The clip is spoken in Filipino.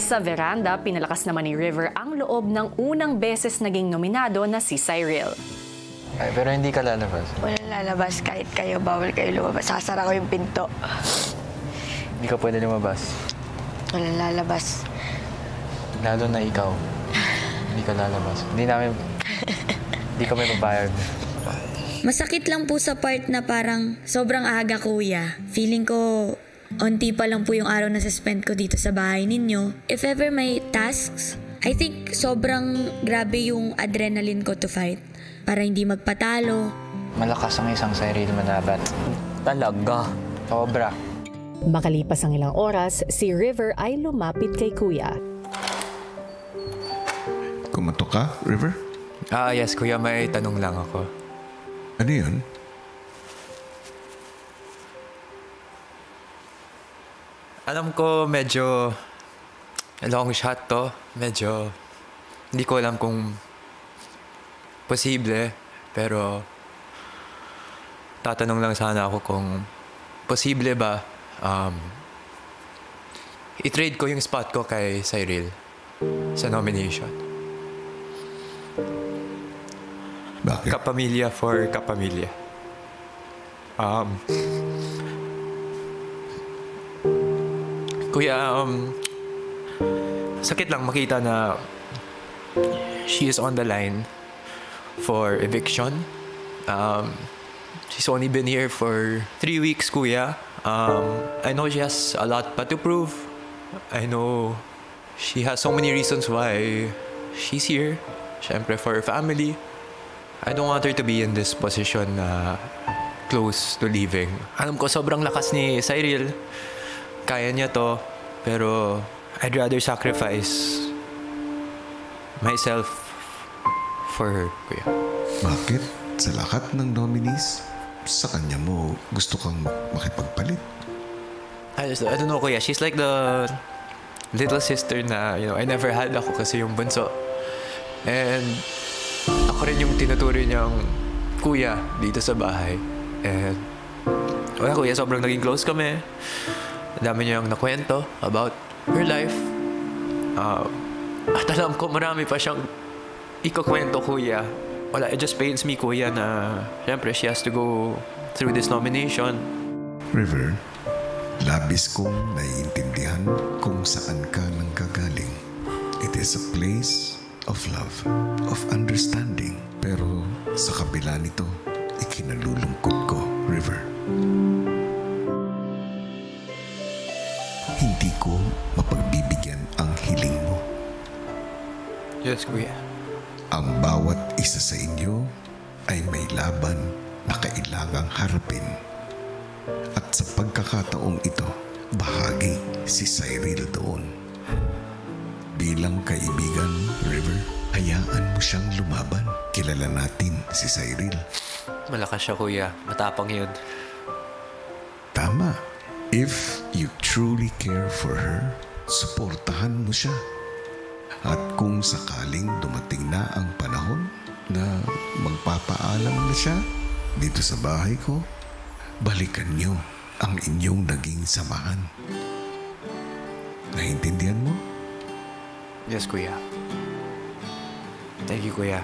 Sa veranda, pinalakas naman ni River ang loob ng unang beses naging nominado na si Cyril. Ay, pero hindi ka lalabas. Walang lalabas kahit kayo, bawal kayo lumabas. Sasara ko yung pinto. Hindi ka pwede lumabas. Walang lalabas. Lalo na ikaw. Hindi ka lalabas. Hindi kami papayag. Masakit lang po sa part na parang sobrang aga, kuya. Feeling ko, onti pa lang po yung araw na suspend ko dito sa bahay ninyo. If ever may tasks, I think sobrang grabe yung adrenaline ko to fight. Para hindi magpatalo. Malakas ang isang Cyril manabat. Talaga? Sobra. Makalipas ang ilang oras, si River ay lumapit kay Kuya. Kumatok ka, River? Yes, kuya, may tanong lang ako. Ano yun? Alam ko medyo long shot to. Medyo hindi ko alam kung posible. Pero tatanong lang sana ako kung posible ba i-trade ko yung spot ko kay Cyril sa nomination. Bakit? Kapamilya for kapamilya. Kuya, sakit lang makita na she is on the line for eviction. She's only been here for 3 weeks, kuya. I know she has a lot pa to prove. I know she has so many reasons why she's here. Siyempre for her family. I don't want her to be in this position na close to leaving. Alam ko sobrang lakas ni Cyril. Kaya niya to. Pero I'd rather sacrifice myself for her, kuya. Bakit? Sa lahat ng nominees, sa kanya mo gusto kang makipagpalit? I don't know, kuya. She's like the little sister na, I never had ako kasi yung bunso. And ako rin yung tinuturing niyang kuya dito sa bahay. And wala, kuya, sobrang naging close kami. Ang dami niyang nakwento about her life. At alam ko marami pa siyang ikukwento, kuya. Wala, it just pains me, kuya, na siyempre she has to go through this nomination. River, labis kong naiintindihan kung saan ka nanggagaling. It is a place of love, of understanding. Pero sa kabila nito, ikinalulungkot ko, River. Hindi ko mapagbibigyan ang hiling mo. Yes, kuya. Ang bawat isa sa inyo ay may laban na kailangang harapin. At sa pagkakataong ito, bahagi si Cyril doon. Bilang kaibigan, River, hayaan mo siyang lumaban. Kilala natin si Cyril. Malakas siya, kuya. Matapang yun. Tama. If you truly care for her, suportahan mo siya. At kung sakaling dumating na ang panahon na magpapaalam na siya dito sa bahay ko, balikan niyo ang inyong naging samahan. Naintindihan mo? Yes, kuya. Thank you, kuya.